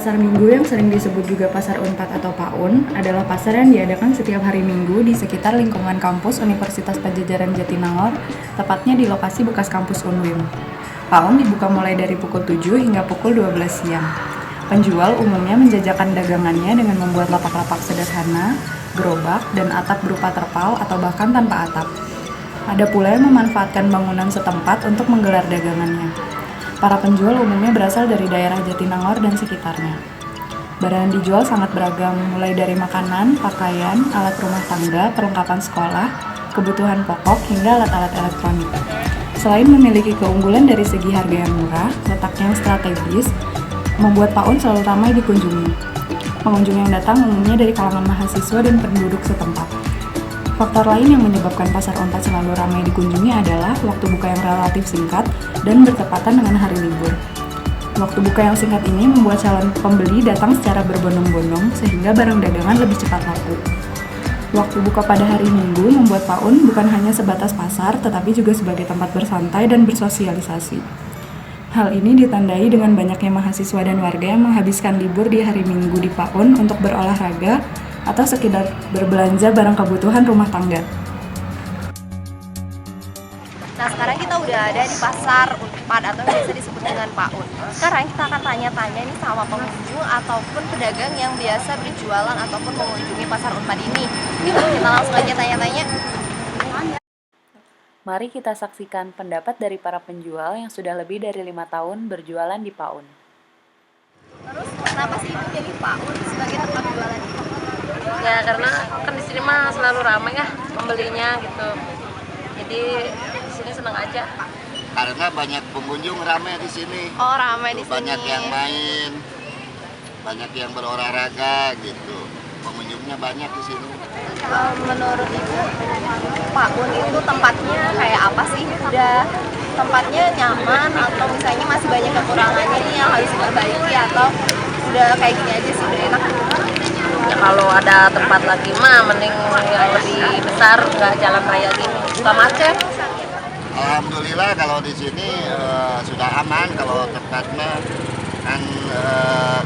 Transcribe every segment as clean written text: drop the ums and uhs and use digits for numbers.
Pasar Minggu yang sering disebut juga Pasar Unpad atau PAUN adalah pasar yang diadakan setiap hari Minggu di sekitar lingkungan kampus Universitas Padjadjaran Jatinangor, tepatnya di lokasi bekas kampus Unwim. PAUN dibuka mulai dari pukul 7 hingga pukul 12 siang. Penjual umumnya menjajakan dagangannya dengan membuat lapak-lapak sederhana, gerobak, dan atap berupa terpal atau bahkan tanpa atap. Ada pula yang memanfaatkan bangunan setempat untuk menggelar dagangannya. Para penjual umumnya berasal dari daerah Jatinangor dan sekitarnya. Barang yang dijual sangat beragam, mulai dari makanan, pakaian, alat rumah tangga, perlengkapan sekolah, kebutuhan pokok, hingga alat-alat elektronik. Selain memiliki keunggulan dari segi harga yang murah, letaknya yang strategis, membuat PAUN selalu ramai dikunjungi. Pengunjung yang datang umumnya dari kalangan mahasiswa dan penduduk setempat. Faktor lain yang menyebabkan pasar Unpad selalu ramai dikunjungi adalah waktu buka yang relatif singkat dan bertepatan dengan hari libur. Waktu buka yang singkat ini membuat calon pembeli datang secara berbondong-bondong sehingga barang dagangan lebih cepat laku. Waktu buka pada hari Minggu membuat PAUN bukan hanya sebatas pasar tetapi juga sebagai tempat bersantai dan bersosialisasi. Hal ini ditandai dengan banyaknya mahasiswa dan warga yang menghabiskan libur di hari Minggu di PAUN untuk berolahraga atau sekedar berbelanja barang kebutuhan rumah tangga. Nah, sekarang kita udah ada di pasar Unpad atau biasa disebut dengan PAUN. Sekarang kita akan tanya-tanya nih sama pengunjung ataupun pedagang yang biasa berjualan ataupun mengunjungi pasar Unpad ini. Yuk, kita langsung aja tanya-tanya. Mari kita saksikan pendapat dari para penjual yang sudah lebih dari 5 tahun berjualan di PAUN. Terus, kenapa sih Ibu pilih PAUN sebagai tempat jualan ini? Ya karena kan di sini mah selalu ramai ya pembelinya gitu. Jadi di sini seneng aja. Karena banyak pengunjung ramai di sini. Oh, ramai di sini. Banyak yang main, banyak yang berolahraga gitu. Pengunjungnya banyak di sini. Menurut Ibu, PAUN itu tempatnya kayak apa sih? Udah tempatnya nyaman atau misalnya masih banyak kekurangannya nih yang harus diperbaiki atau udah kayak gini aja sih udah enak? Ya kalau ada tempat lagi mah mending yang lebih besar, nggak jalan raya gini. Suka macet. Alhamdulillah kalau di sini sudah aman. Kalau tempatnya kan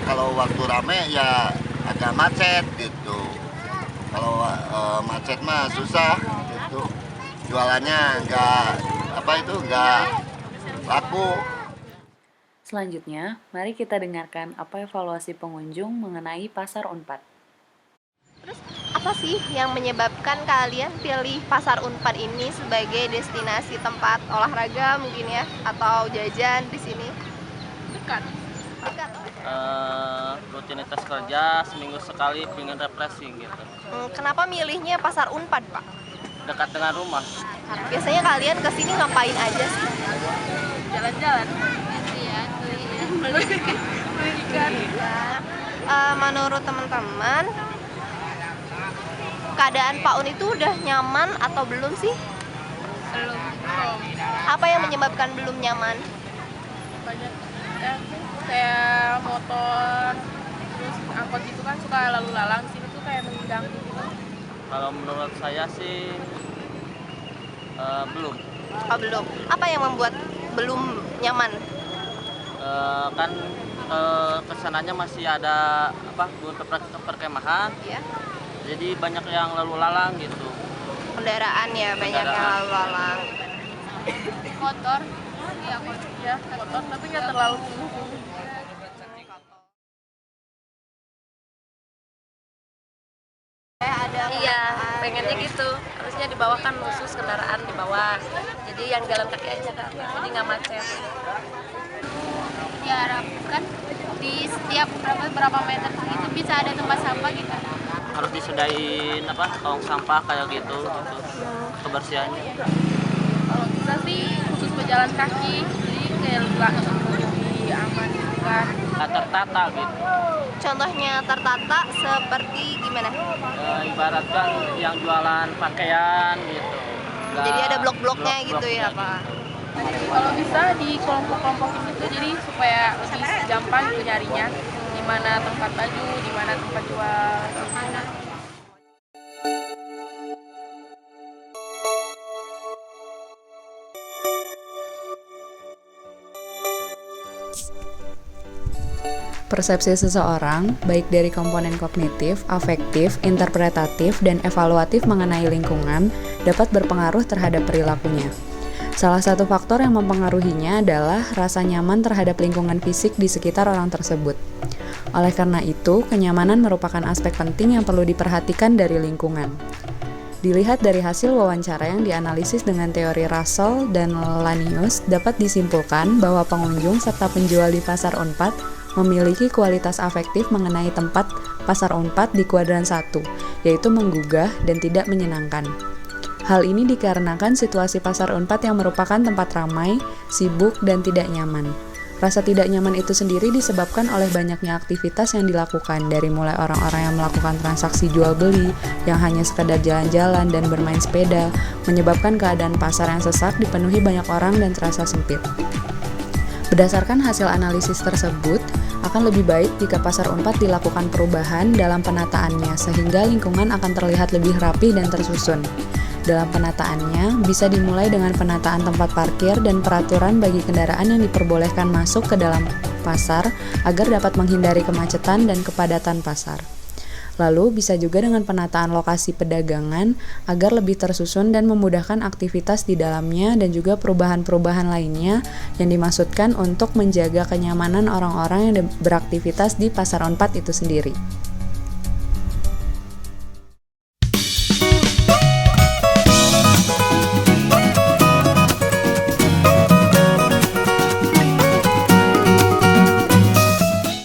kalau waktu ramai ya agak macet gitu. Kalau macet mah susah gitu. Jualannya nggak laku. Selanjutnya, mari kita dengarkan apa evaluasi pengunjung mengenai pasar Unpad. Terus apa sih yang menyebabkan kalian pilih pasar Unpad ini sebagai destinasi tempat olahraga mungkin ya atau jajan di sini? Dekat. Rutinitas kerja seminggu sekali pengen refreshing gitu. Kenapa milihnya pasar Unpad, Pak? Dekat dengan rumah. Biasanya kalian kesini ngapain aja sih? Jalan-jalan. Menurut teman-teman, keadaan PAUN itu udah nyaman atau belum sih? Belum. Apa yang menyebabkan belum nyaman? Banyak kayak motor, terus angkot gitu kan suka lalu lalang sini tuh kayak mengganggu gitu. Kalau menurut saya sih belum. Oh, belum. Apa yang membuat belum nyaman? Kan kesananya masih ada untuk perkemahan. Ya, Jadi banyak yang lalu lalang gitu. kendaraan ya banyak yang lalu lalang. Kotor. Iya, kotor tapi nggak terlalu Iya, pengennya gitu. Harusnya di bawah kan khusus kendaraan di bawah. Jadi yang jalan kaki aja kan, jadi nggak macet. Diharapkan di setiap berapa meter gitu bisa ada tempat sampah gitu. Harus disediain tong sampah kayak gitu kebersihannya. Kalau bisa sih khusus pejalan kaki, jadi kayak lebih aman gitu kan. Tertata gitu. Contohnya tertata seperti gimana? Ibaratkan yang jualan pakaian gitu. Jadi ada blok-bloknya gitu ya, Pak? Kalau bisa di kelompok-kelompokin gitu, jadi supaya lebih gampang gitu nyarinya. Di mana tempat baju, di mana tempat jual. Persepsi seseorang, baik dari komponen kognitif, afektif, interpretatif, dan evaluatif mengenai lingkungan, dapat berpengaruh terhadap perilakunya. Salah satu faktor yang mempengaruhinya adalah rasa nyaman terhadap lingkungan fisik di sekitar orang tersebut. Oleh karena itu, kenyamanan merupakan aspek penting yang perlu diperhatikan dari lingkungan. Dilihat dari hasil wawancara yang dianalisis dengan teori Russell dan Lanius, dapat disimpulkan bahwa pengunjung serta penjual di pasar Unpad memiliki kualitas afektif mengenai tempat pasar Unpad di kuadran 1, yaitu menggugah dan tidak menyenangkan. Hal ini dikarenakan situasi pasar Unpad yang merupakan tempat ramai, sibuk, dan tidak nyaman. Rasa tidak nyaman itu sendiri disebabkan oleh banyaknya aktivitas yang dilakukan, dari mulai orang-orang yang melakukan transaksi jual-beli, yang hanya sekedar jalan-jalan dan bermain sepeda, menyebabkan keadaan pasar yang sesak dipenuhi banyak orang dan terasa sempit. Berdasarkan hasil analisis tersebut, akan lebih baik jika pasar Unpad dilakukan perubahan dalam penataannya, sehingga lingkungan akan terlihat lebih rapi dan tersusun. Dalam penataannya, bisa dimulai dengan penataan tempat parkir dan peraturan bagi kendaraan yang diperbolehkan masuk ke dalam pasar agar dapat menghindari kemacetan dan kepadatan pasar. Lalu, bisa juga dengan penataan lokasi pedagangan agar lebih tersusun dan memudahkan aktivitas di dalamnya, dan juga perubahan-perubahan lainnya yang dimaksudkan untuk menjaga kenyamanan orang-orang yang beraktivitas di pasar Unpad itu sendiri.